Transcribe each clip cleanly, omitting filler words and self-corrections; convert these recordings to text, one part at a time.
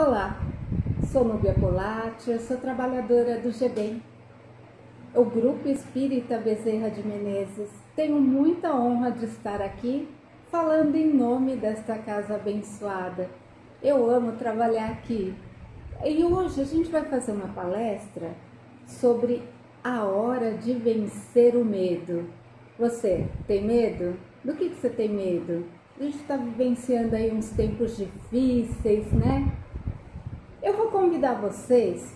Olá, sou Núbia Polatti, eu sou trabalhadora do GBEM, o Grupo Espírita Bezerra de Menezes. Tenho muita honra de estar aqui falando em nome desta casa abençoada. Eu amo trabalhar aqui. E hoje a gente vai fazer uma palestra sobre a hora de vencer o medo. Você tem medo? Do que você tem medo? A gente está vivenciando aí uns tempos difíceis, né? Eu vou convidar vocês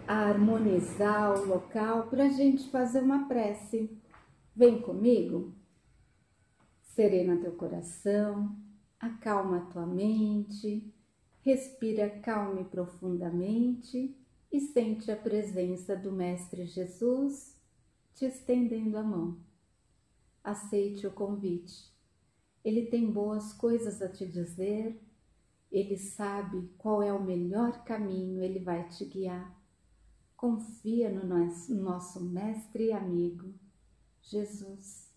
a harmonizar o local para a gente fazer uma prece. Vem comigo? Serena teu coração, acalma tua mente, respira calma e profundamente e sente a presença do Mestre Jesus te estendendo a mão. Aceite o convite. Ele tem boas coisas a te dizer. Ele sabe qual é o melhor caminho, Ele vai te guiar. Confia no nosso mestre e amigo, Jesus.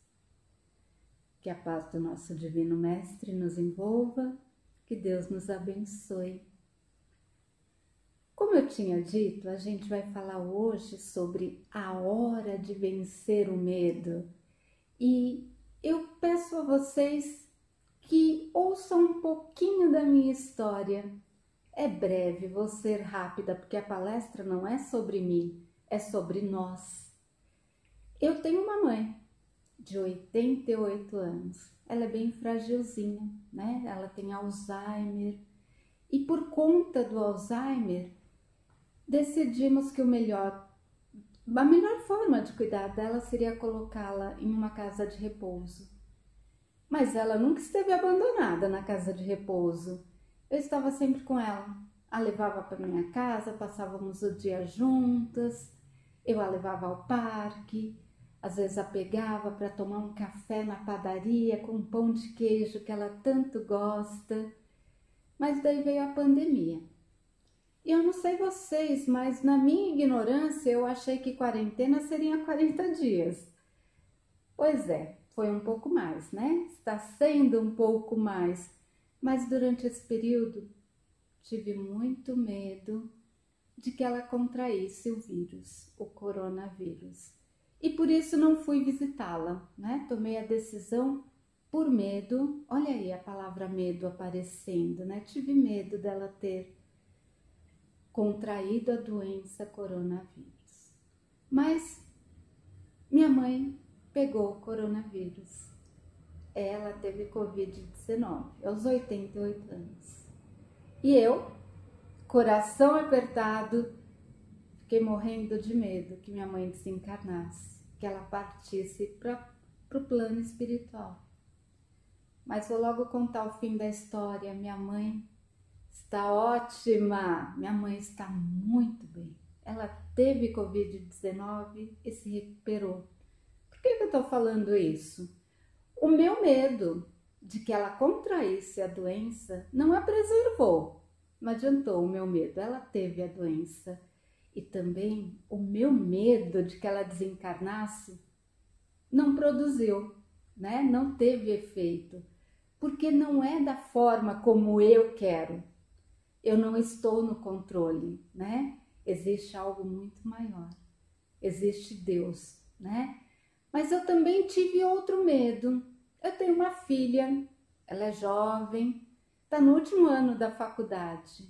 Que a paz do nosso Divino Mestre nos envolva, que Deus nos abençoe. Como eu tinha dito, a gente vai falar hoje sobre a hora de vencer o medo. E eu peço a vocês que ouçam um pouquinho da minha história. É breve, vou ser rápida, porque a palestra não é sobre mim, é sobre nós. Eu tenho uma mãe de 88 anos. Ela é bem fragilzinha, né? Ela tem Alzheimer. E por conta do Alzheimer, decidimos que a melhor forma de cuidar dela seria colocá-la em uma casa de repouso. Mas ela nunca esteve abandonada na casa de repouso. Eu estava sempre com ela. A levava para minha casa, passávamos o dia juntas. Eu a levava ao parque. Às vezes a pegava para tomar um café na padaria com um pão de queijo que ela tanto gosta. Mas daí veio a pandemia. E eu não sei vocês, mas na minha ignorância eu achei que quarentena seria 40 dias. Pois é. Foi um pouco mais, né? Está sendo um pouco mais. Mas durante esse período, tive muito medo de que ela contraísse o vírus, o coronavírus. E por isso não fui visitá-la, né? Tomei a decisão por medo. Olha aí a palavra medo aparecendo, né? Tive medo dela ter contraído a doença coronavírus. Mas minha mãe pegou o coronavírus. Ela teve Covid-19 aos 88 anos. E eu, coração apertado, fiquei morrendo de medo que minha mãe desencarnasse, que ela partisse para o plano espiritual. Mas vou logo contar o fim da história. Minha mãe está ótima, minha mãe está muito bem. Ela teve Covid-19 e se recuperou. Por que eu estou falando isso? O meu medo de que ela contraísse a doença não a preservou. Não adiantou o meu medo, ela teve a doença. E também o meu medo de que ela desencarnasse não produziu, né? Não teve efeito. Porque não é da forma como eu quero. Eu não estou no controle, né? Existe algo muito maior. Existe Deus, né? Mas eu também tive outro medo. Eu tenho uma filha, ela é jovem, está no último ano da faculdade.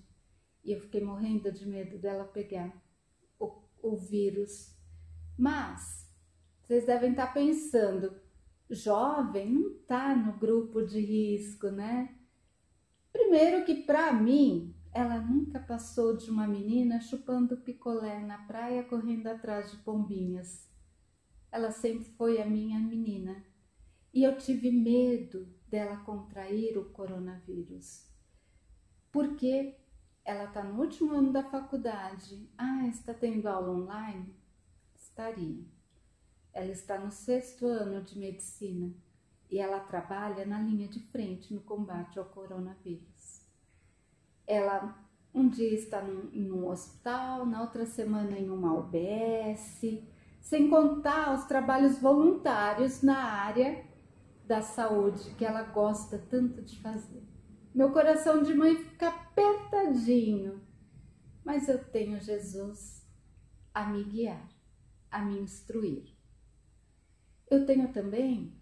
E eu fiquei morrendo de medo dela pegar o vírus. Mas vocês devem estar pensando, jovem não está no grupo de risco, né? Primeiro que para mim, ela nunca passou de uma menina chupando picolé na praia, correndo atrás de pombinhas. Ela sempre foi a minha menina. E eu tive medo dela contrair o coronavírus. Porque ela está no último ano da faculdade. Ah, está tendo aula online? Estaria. Ela está no 6º ano de medicina. E ela trabalha na linha de frente no combate ao coronavírus. Ela um dia está em um hospital, na outra semana em uma UBS, sem contar os trabalhos voluntários na área da saúde que ela gosta tanto de fazer. Meu coração de mãe fica apertadinho sozinho, mas eu tenho Jesus a me guiar, a me instruir. Eu tenho também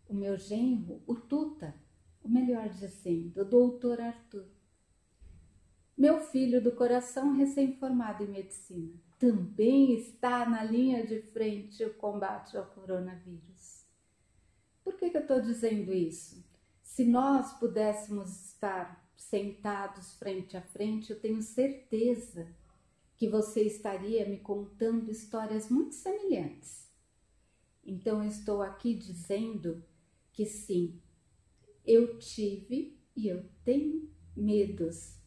o meu genro, o Tuta, o melhor dizendo, o doutor Arthur. Meu filho do coração, recém-formado em medicina, também está na linha de frente o combate ao coronavírus. Por que eu estou dizendo isso? Se nós pudéssemos estar sentados frente a frente, eu tenho certeza que você estaria me contando histórias muito semelhantes. Então, eu estou aqui dizendo que sim, eu tive e eu tenho medos.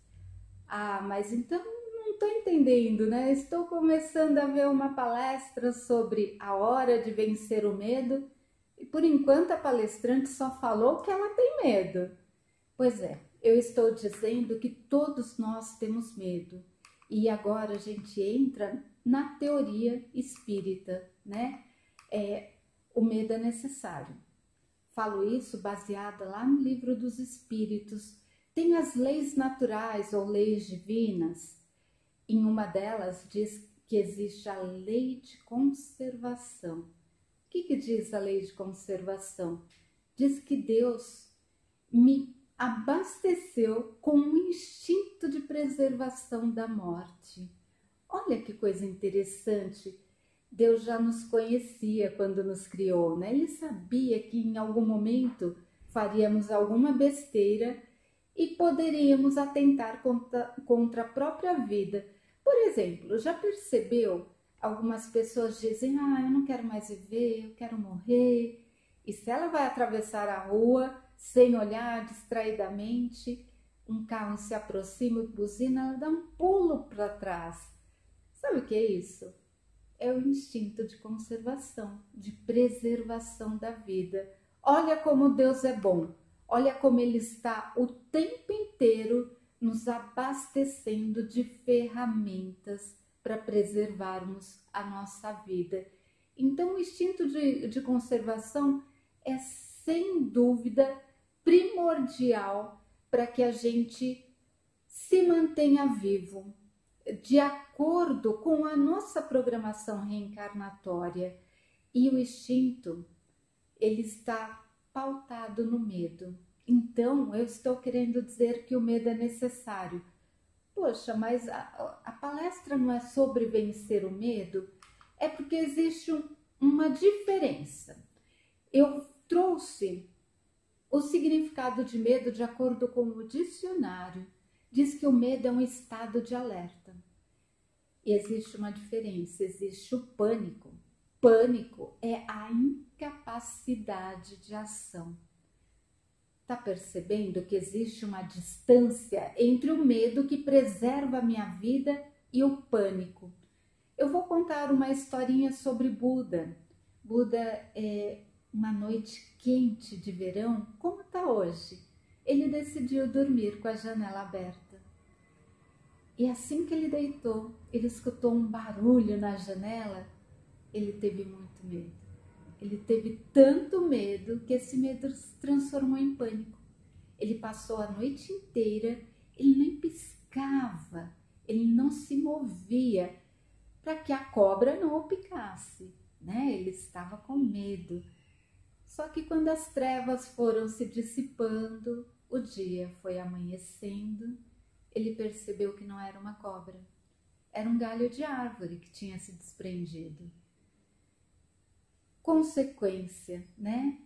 Ah, mas então não estou entendendo, né? Estou começando a ver uma palestra sobre a hora de vencer o medo e por enquanto a palestrante só falou que ela tem medo. Pois é, eu estou dizendo que todos nós temos medo e agora a gente entra na teoria espírita, né? O medo é necessário. Falo isso baseada lá no Livro dos Espíritos. Tem as leis naturais ou leis divinas. Em uma delas diz que existe a lei de conservação. O que diz a lei de conservação? Diz que Deus me abasteceu com um instinto de preservação da morte. Olha que coisa interessante. Deus já nos conhecia quando nos criou, né? Ele sabia que em algum momento faríamos alguma besteira e poderíamos atentar contra a própria vida. Por exemplo, já percebeu? Algumas pessoas dizem, eu não quero mais viver, eu quero morrer. E se ela vai atravessar a rua sem olhar distraidamente, um carro se aproxima e buzina, ela dá um pulo para trás. Sabe o que é isso? É o instinto de conservação, de preservação da vida. Olha como Deus é bom. Olha como Ele está o tempo inteiro nos abastecendo de ferramentas para preservarmos a nossa vida. Então, o instinto de conservação é, sem dúvida, primordial para que a gente se mantenha vivo, de acordo com a nossa programação reencarnatória. E o instinto, ele está pautado no medo. Então, eu estou querendo dizer que o medo é necessário. Poxa, mas a palestra não é sobre vencer o medo? É porque existe uma diferença. Eu trouxe o significado de medo de acordo com o dicionário. Diz que o medo é um estado de alerta. E existe uma diferença, existe o pânico. Pânico é a incapacidade de ação. Tá percebendo que existe uma distância entre o medo que preserva a minha vida e o pânico? Eu vou contar uma historinha sobre Buda. Buda, uma noite quente de verão, como está hoje, ele decidiu dormir com a janela aberta. E assim que ele deitou, ele escutou um barulho na janela, ele teve muito medo. Ele teve tanto medo que esse medo se transformou em pânico. Ele passou a noite inteira, ele nem piscava, ele não se movia para que a cobra não o picasse, né? Ele estava com medo. Só que quando as trevas foram se dissipando, o dia foi amanhecendo, ele percebeu que não era uma cobra, era um galho de árvore que tinha se desprendido. Consequência, né?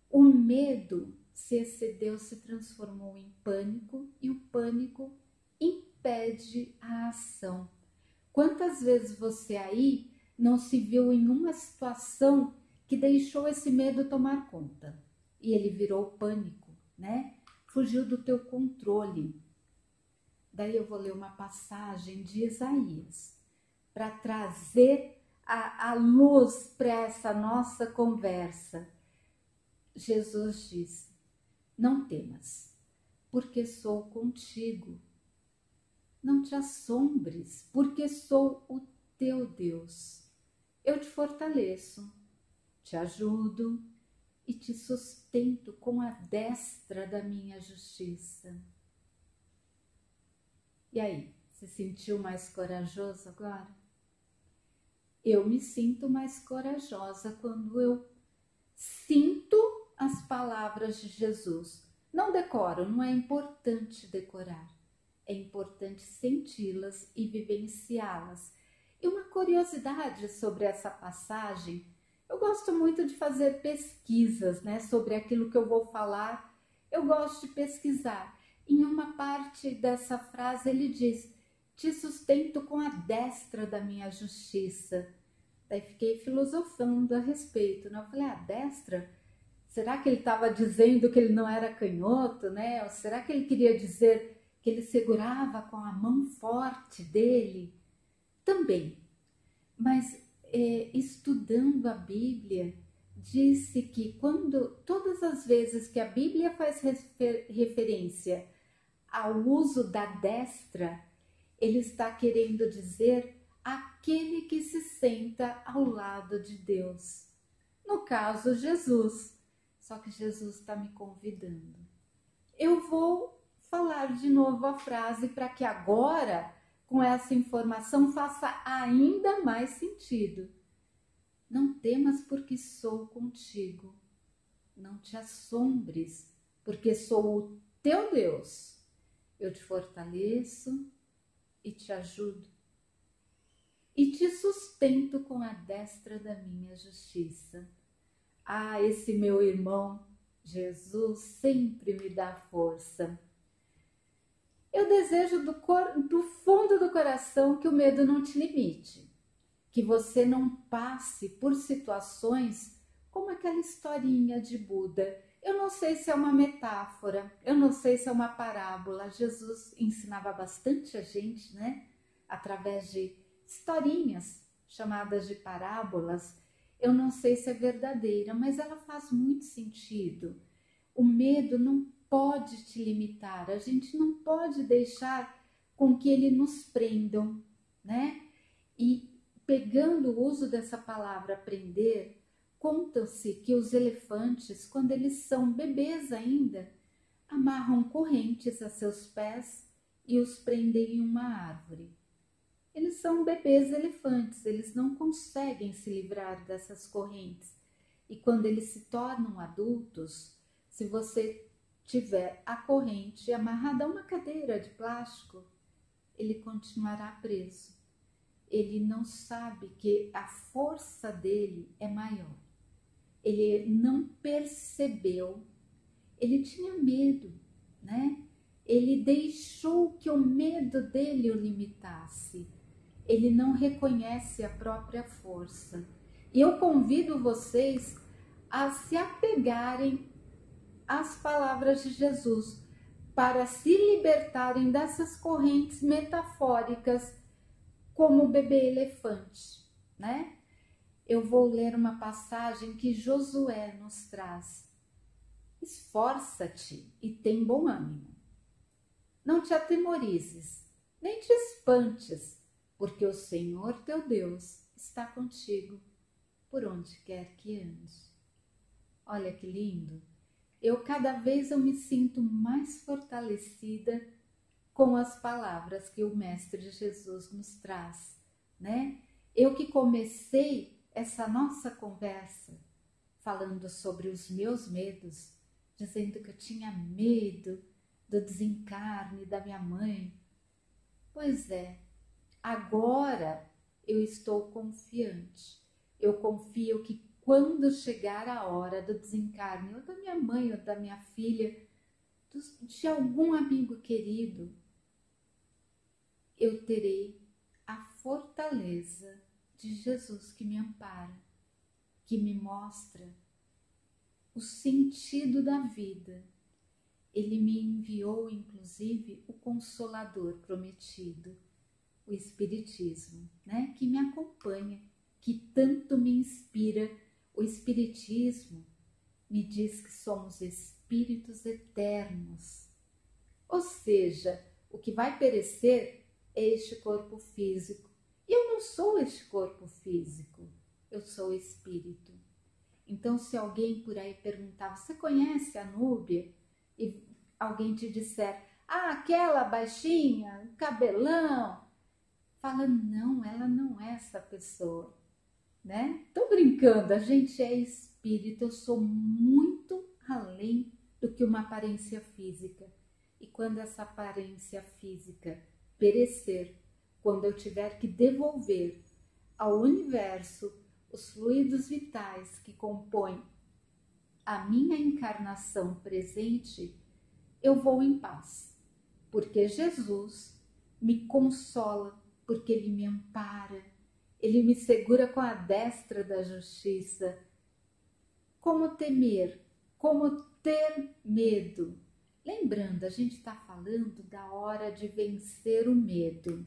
O medo se excedeu, se transformou em pânico e o pânico impede a ação. Quantas vezes você aí não se viu em uma situação que deixou esse medo tomar conta e ele virou pânico, né? Fugiu do teu controle. Daí eu vou ler uma passagem de Isaías para trazer a luz para essa nossa conversa. Jesus disse: não temas, porque sou contigo. Não te assombres, porque sou o teu Deus. Eu te fortaleço, te ajudo e te sustento com a destra da minha justiça. E aí, se sentiu mais corajoso agora? Eu me sinto mais corajosa quando eu sinto as palavras de Jesus. Não decoro, não é importante decorar. É importante senti-las e vivenciá-las. E uma curiosidade sobre essa passagem, eu gosto muito de fazer pesquisas, né, sobre aquilo que eu vou falar. Eu gosto de pesquisar. Em uma parte dessa frase ele diz: te sustento com a destra da minha justiça. Daí fiquei filosofando a respeito, né? Eu falei, a destra? Será que ele estava dizendo que ele não era canhoto, né? Ou será que ele queria dizer que ele segurava com a mão forte dele? Também. Mas estudando a Bíblia, disse que todas as vezes que a Bíblia faz referência ao uso da destra, ele está querendo dizer aquele que se senta ao lado de Deus. No caso, Jesus. Só que Jesus está me convidando. Eu vou falar de novo a frase para que agora, com essa informação, faça ainda mais sentido. Não temas, porque sou contigo. Não te assombres, porque sou o teu Deus. Eu te fortaleço e te ajudo. E te sustento com a destra da minha justiça. Ah, esse meu irmão, Jesus, sempre me dá força. Eu desejo do fundo do coração que o medo não te limite, que você não passe por situações como aquela historinha de Buda. Eu não sei se é uma metáfora, eu não sei se é uma parábola. Jesus ensinava bastante a gente, né? Através de historinhas chamadas de parábolas. Eu não sei se é verdadeira, mas ela faz muito sentido. O medo não pode te limitar, a gente não pode deixar com que ele nos prendam, né? E pegando o uso dessa palavra prender, conta-se que os elefantes, quando eles são bebês ainda, amarram correntes a seus pés e os prendem em uma árvore. Eles são bebês elefantes, eles não conseguem se livrar dessas correntes. E quando eles se tornam adultos, se você tiver a corrente amarrada a uma cadeira de plástico, ele continuará preso. Ele não sabe que a força dele é maior. Ele não percebeu, ele tinha medo, né? Ele deixou que o medo dele o limitasse. Ele não reconhece a própria força. E eu convido vocês a se apegarem às palavras de Jesus para se libertarem dessas correntes metafóricas como o bebê elefante, né? Eu vou ler uma passagem que Josué nos traz. Esforça-te e tem bom ânimo. Não te atemorizes, nem te espantes, porque o Senhor teu Deus está contigo, por onde quer que andes. Olha que lindo! Cada vez eu me sinto mais fortalecida com as palavras que o Mestre Jesus nos traz, né? Eu que comecei essa nossa conversa falando sobre os meus medos, dizendo que eu tinha medo do desencarne da minha mãe. Pois é, agora eu estou confiante. Eu confio que quando chegar a hora do desencarne, ou da minha mãe, ou da minha filha, de algum amigo querido, eu terei a fortaleza de Jesus que me ampara, que me mostra o sentido da vida. Ele me enviou, inclusive, o Consolador prometido, o Espiritismo, né? Que me acompanha, que tanto me inspira. O Espiritismo me diz que somos espíritos eternos. Ou seja, o que vai perecer é este corpo físico. E eu não sou este corpo físico, eu sou espírito. Então, se alguém por aí perguntar, você conhece a Núbia? E alguém te disser, Ah, aquela baixinha, cabelão. Fala, não, ela não é essa pessoa, né? Tô brincando, a gente é espírito, eu sou muito além do que uma aparência física. E quando essa aparência física perecer, quando eu tiver que devolver ao universo os fluidos vitais que compõem a minha encarnação presente, eu vou em paz, porque Jesus me consola, porque Ele me ampara, Ele me segura com a destra da justiça. Como temer? Como ter medo? Lembrando, a gente está falando da hora de vencer o medo.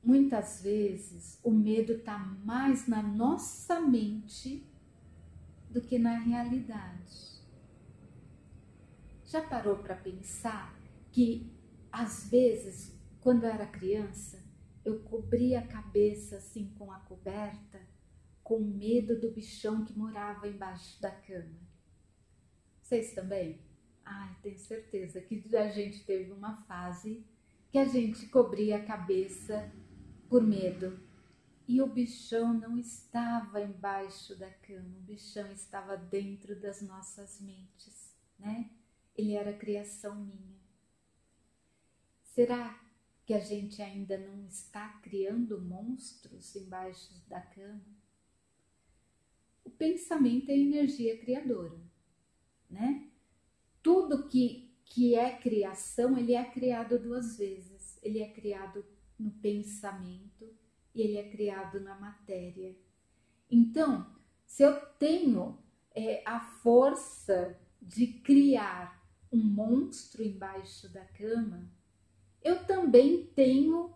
Muitas vezes o medo está mais na nossa mente do que na realidade. Já parou para pensar que às vezes, quando eu era criança, eu cobria a cabeça assim com a coberta, com medo do bichão que morava embaixo da cama? Vocês também? Ai, tenho certeza que a gente teve uma fase que a gente cobria a cabeça por medo. E o bichão não estava embaixo da cama, o bichão estava dentro das nossas mentes, né? Ele era criação minha. Será que a gente ainda não está criando monstros embaixo da cama? O pensamento é energia criadora, né? Tudo que é criação, ele é criado duas vezes. Ele é criado no pensamento e ele é criado na matéria. Então, se eu tenho a força de criar um monstro embaixo da cama, eu também tenho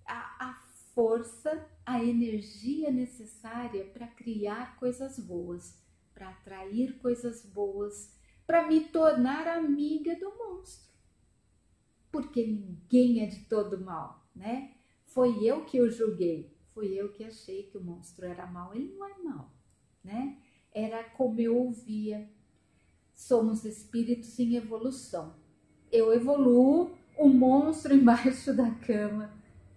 a força, a energia necessária para criar coisas boas, para atrair coisas boas, para me tornar amiga do monstro. Porque ninguém é de todo mal, né? Foi eu que o julguei, foi eu que achei que o monstro era mau. Ele não é mau, né? Era como eu ouvia. Somos espíritos em evolução. Eu evoluo, o monstro embaixo da cama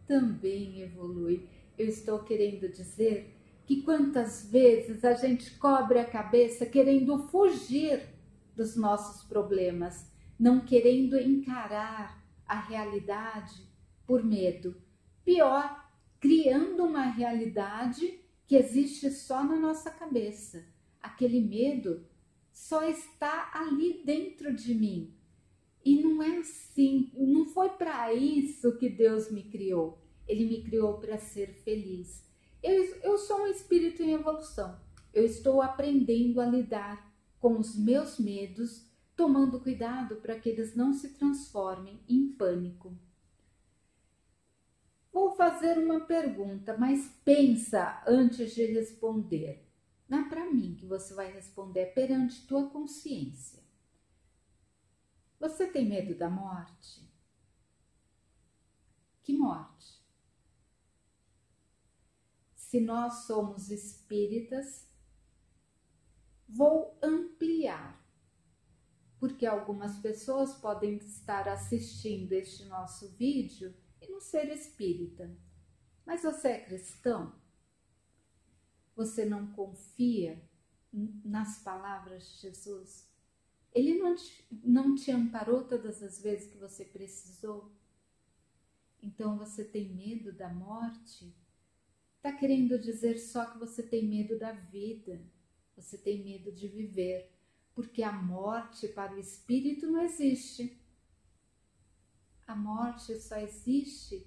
também evolui. Eu estou querendo dizer que quantas vezes a gente cobre a cabeça querendo fugir dos nossos problemas, não querendo encarar a realidade por medo. Pior, criando uma realidade que existe só na nossa cabeça. Aquele medo só está ali dentro de mim. E não é assim, não foi para isso que Deus me criou. Ele me criou para ser feliz. Eu sou um espírito em evolução. Eu estou aprendendo a lidar com os meus medos, tomando cuidado para que eles não se transformem em pânico. Vou fazer uma pergunta, mas pensa antes de responder. Não é para mim que você vai responder, é perante tua consciência. Você tem medo da morte? Que morte? Se nós somos espíritas, vou ampliar, porque algumas pessoas podem estar assistindo este nosso vídeo e não ser espírita. Mas você é cristão? Você não confia nas palavras de Jesus? Ele não te amparou todas as vezes que você precisou? Então você tem medo da morte? Está querendo dizer só que você tem medo da vida, você tem medo de viver, porque a morte para o espírito não existe. A morte só existe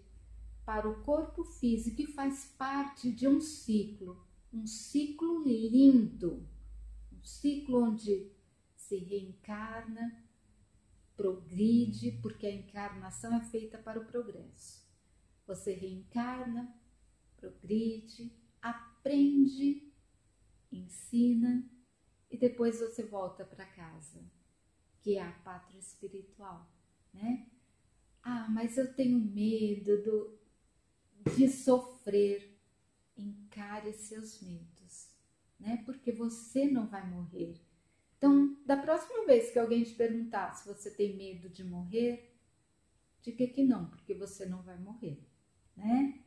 para o corpo físico e faz parte de um ciclo lindo, um ciclo onde se reencarna, progride, porque a encarnação é feita para o progresso. Você reencarna, progride, aprende, ensina e depois você volta para casa, que é a pátria espiritual, né? Ah, mas eu tenho medo de sofrer. Encare seus medos, né? Porque você não vai morrer. Então, da próxima vez que alguém te perguntar se você tem medo de morrer, diga que não, porque você não vai morrer, né?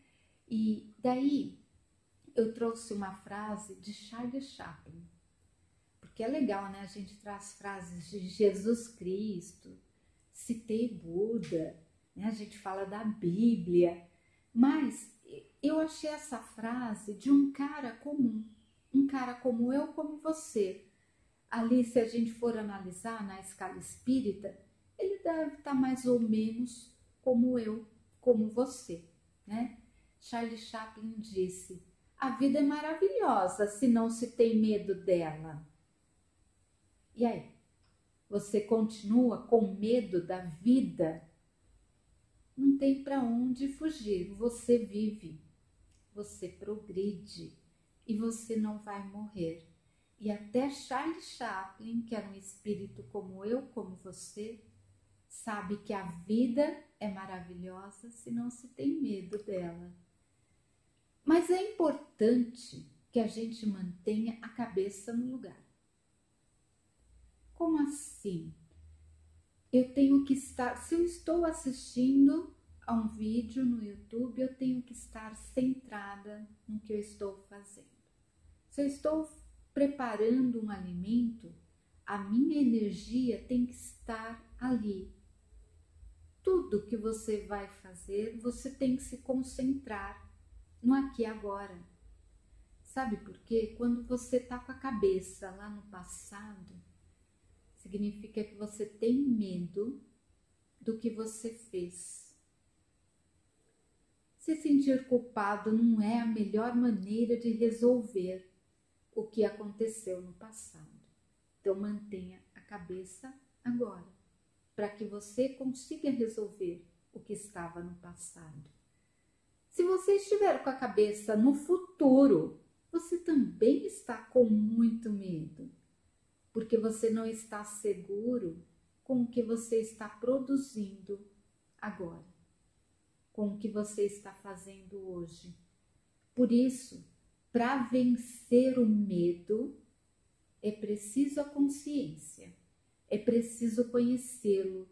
E daí eu trouxe uma frase de Charles Chaplin, porque é legal, né? A gente traz frases de Jesus Cristo, citei Buda, né? A gente fala da Bíblia, mas eu achei essa frase de um cara comum, um cara como eu, como você. Ali, se a gente for analisar na escala espírita, ele deve estar mais ou menos como eu, como você, né? Charles Chaplin disse: a vida é maravilhosa se não se tem medo dela. E aí, você continua com medo da vida? Não tem para onde fugir. Você vive, você progride e você não vai morrer. E até Charles Chaplin, que era um espírito como eu, como você, sabe que a vida é maravilhosa se não se tem medo dela. Mas é importante que a gente mantenha a cabeça no lugar. Como assim? Eu tenho que estar, se eu estou assistindo a um vídeo no YouTube, eu tenho que estar centrada no que eu estou fazendo. Se eu estou preparando um alimento, a minha energia tem que estar ali. Tudo que você vai fazer, você tem que se concentrar no aqui e agora. Sabe por quê? Quando você está com a cabeça lá no passado, significa que você tem medo do que você fez. Se sentir culpado não é a melhor maneira de resolver o que aconteceu no passado. Então mantenha a cabeça agora, para que você consiga resolver o que estava no passado. Se você estiver com a cabeça no futuro, você também está com muito medo, porque você não está seguro com o que você está produzindo agora, com o que você está fazendo hoje. Por isso, para vencer o medo, é preciso a consciência, é preciso conhecê-lo,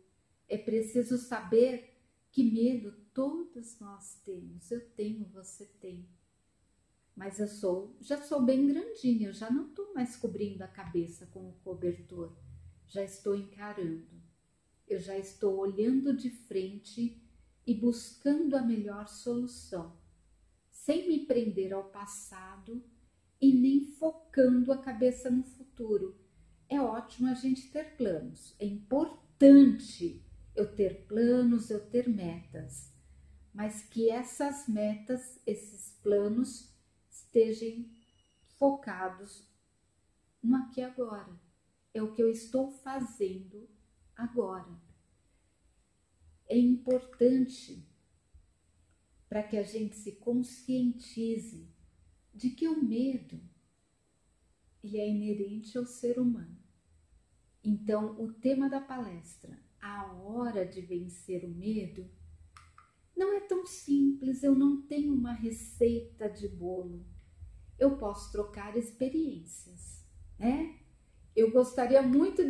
é preciso saber que medo todos nós temos. Eu tenho, você tem. Mas já sou bem grandinha, eu já não estou mais cobrindo a cabeça com o cobertor, já estou encarando, eu já estou olhando de frente e buscando a melhor solução, sem me prender ao passado e nem focando a cabeça no futuro. É ótimo a gente ter planos, é importante eu ter planos, eu ter metas, mas que essas metas, esses planos estejam focados no aqui e agora. É o que eu estou fazendo agora. É importante para que a gente se conscientize de que o medo ele é inerente ao ser humano. Então, o tema da palestra, a hora de vencer o medo, não é tão simples. Eu não tenho uma receita de bolo. Eu posso trocar experiências, né? Eu gostaria muito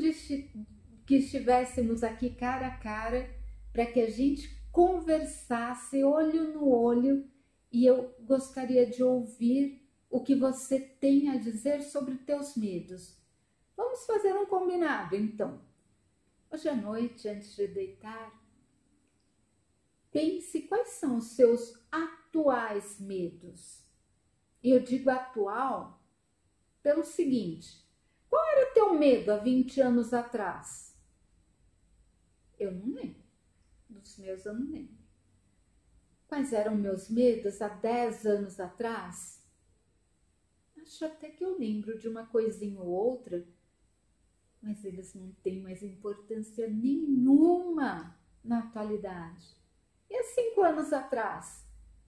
que estivéssemos aqui cara a cara para que a gente conversasse olho no olho e eu gostaria de ouvir o que você tem a dizer sobre teus medos. Vamos fazer um combinado, então. Hoje à noite, antes de deitar, pense quais são os seus atuais medos. E eu digo atual pelo seguinte: qual era o teu medo há 20 anos atrás? Eu não lembro. Dos meus eu não lembro. Quais eram meus medos há 10 anos atrás? Acho até que eu lembro de uma coisinha ou outra, mas eles não têm mais importância nenhuma na atualidade. E há 5 anos atrás?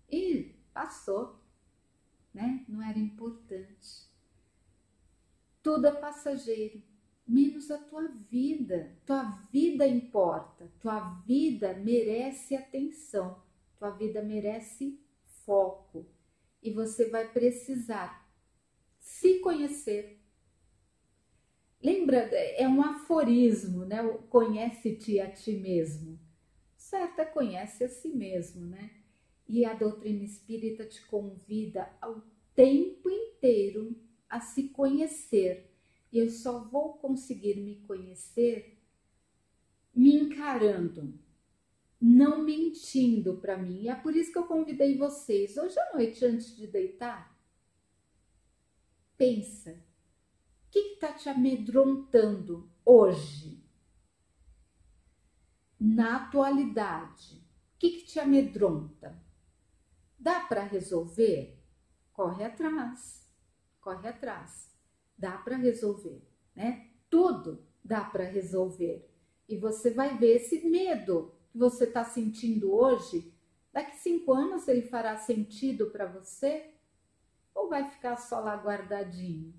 E passou, né? Não era importante. Tudo é passageiro, menos a tua vida. Tua vida importa, tua vida merece atenção, tua vida merece foco. E você vai precisar se conhecer, Lembra, é um aforismo, né? O conhece-te a ti mesmo. Certa conhece a si mesmo, né? E a doutrina espírita te convida ao tempo inteiro a se conhecer. E eu só vou conseguir me conhecer me encarando, não mentindo para mim. E é por isso que eu convidei vocês hoje à noite, antes de deitar. Pensa, o que está te amedrontando hoje? Na atualidade, o que te amedronta? Dá para resolver? Corre atrás, corre atrás. Dá para resolver, né? Tudo dá para resolver. E você vai ver esse medo que você está sentindo hoje, daqui 5 anos ele fará sentido para você? Ou vai ficar só lá guardadinho?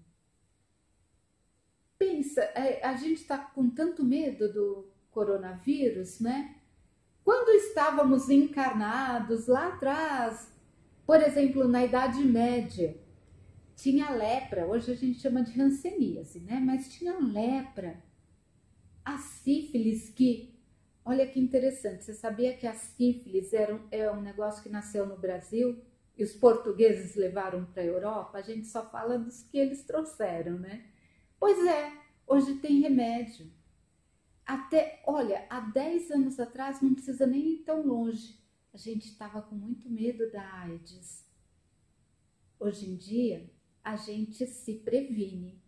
Pensa, a gente está com tanto medo do coronavírus, né? Quando estávamos encarnados lá atrás, por exemplo, na Idade Média, tinha lepra, hoje a gente chama de hanseníase, né? Mas tinha lepra, a sífilis que, olha que interessante, você sabia que a sífilis é um negócio que nasceu no Brasil e os portugueses levaram para a Europa? A gente só fala dos que eles trouxeram, né? Pois é, hoje tem remédio. Até, olha, há 10 anos atrás, não precisa nem ir tão longe, a gente estava com muito medo da AIDS. Hoje em dia, a gente se previne.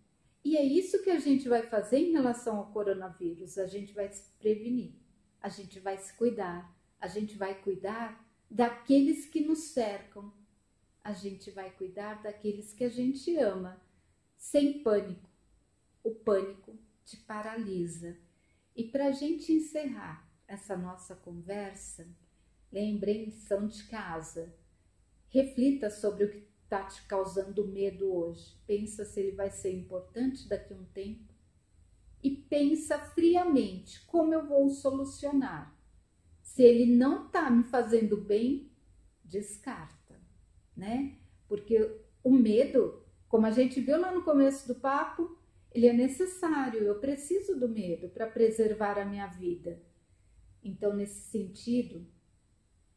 E é isso que a gente vai fazer em relação ao coronavírus. A gente vai se prevenir, a gente vai se cuidar, a gente vai cuidar daqueles que nos cercam, a gente vai cuidar daqueles que a gente ama, sem pânico. O pânico te paralisa. E para a gente encerrar essa nossa conversa, lembrem lição de casa. Reflita sobre o que está te causando medo hoje. Pensa se ele vai ser importante daqui a um tempo. E pensa friamente como eu vou solucionar. Se ele não está me fazendo bem, descarta, né? Porque o medo, como a gente viu lá no começo do papo, ele é necessário, eu preciso do medo para preservar a minha vida. Então, nesse sentido,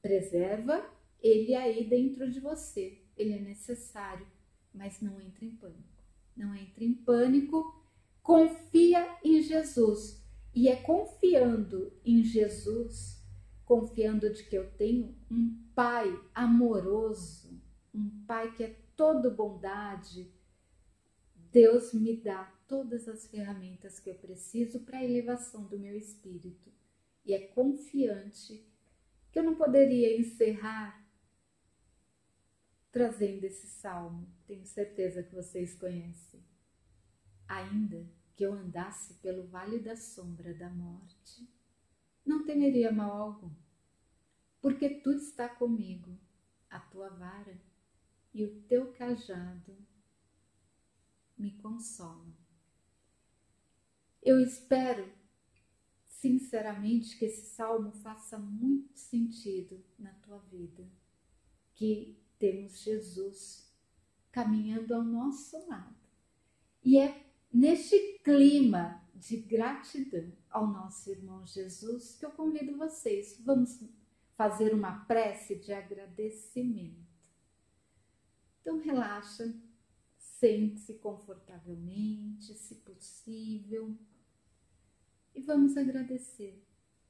preserva ele aí dentro de você. Ele é necessário, mas não entre em pânico. Não entre em pânico, confia em Jesus. E é confiando em Jesus, confiando de que eu tenho um Pai amoroso, um Pai que é todo bondade. Deus me dá todas as ferramentas que eu preciso para a elevação do meu espírito. E é confiante que eu não poderia encerrar trazendo esse salmo. Tenho certeza que vocês conhecem. Ainda que eu andasse pelo vale da sombra da morte, não temeria mal algum, porque tu está comigo, a tua vara e o teu cajado me consolam. Eu espero sinceramente que esse salmo faça muito sentido na tua vida, que temos Jesus caminhando ao nosso lado. E é neste clima de gratidão ao nosso irmão Jesus que eu convido vocês. Vamos fazer uma prece de agradecimento. Então relaxa, sente-se confortavelmente, se possível. E vamos agradecer.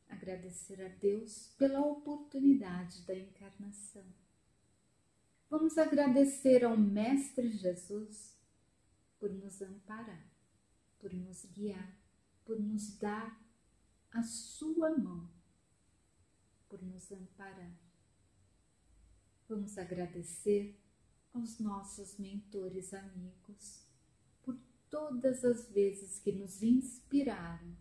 Agradecer a Deus pela oportunidade da encarnação. Vamos agradecer ao Mestre Jesus por nos amparar, por nos guiar, por nos dar a sua mão, por nos amparar. Vamos agradecer aos nossos mentores amigos por todas as vezes que nos inspiraram,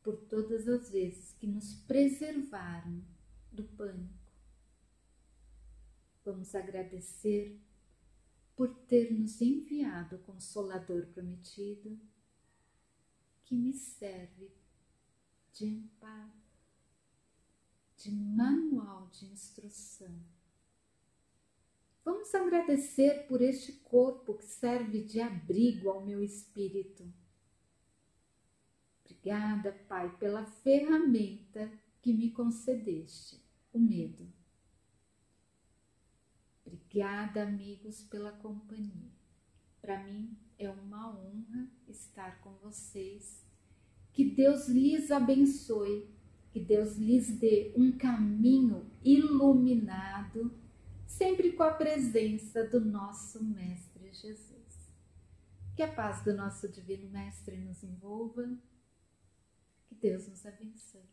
por todas as vezes que nos preservaram do pânico. Vamos agradecer por ter nos enviado o Consolador prometido, que me serve de amparo, de manual de instrução. Vamos agradecer por este corpo que serve de abrigo ao meu espírito, Obrigada, Pai, pela ferramenta que me concedeste, o medo. Obrigada, amigos, pela companhia. Para mim é uma honra estar com vocês. Que Deus lhes abençoe, que Deus lhes dê um caminho iluminado, sempre com a presença do nosso Mestre Jesus. Que a paz do nosso Divino Mestre nos envolva. Que Deus nos abençoe.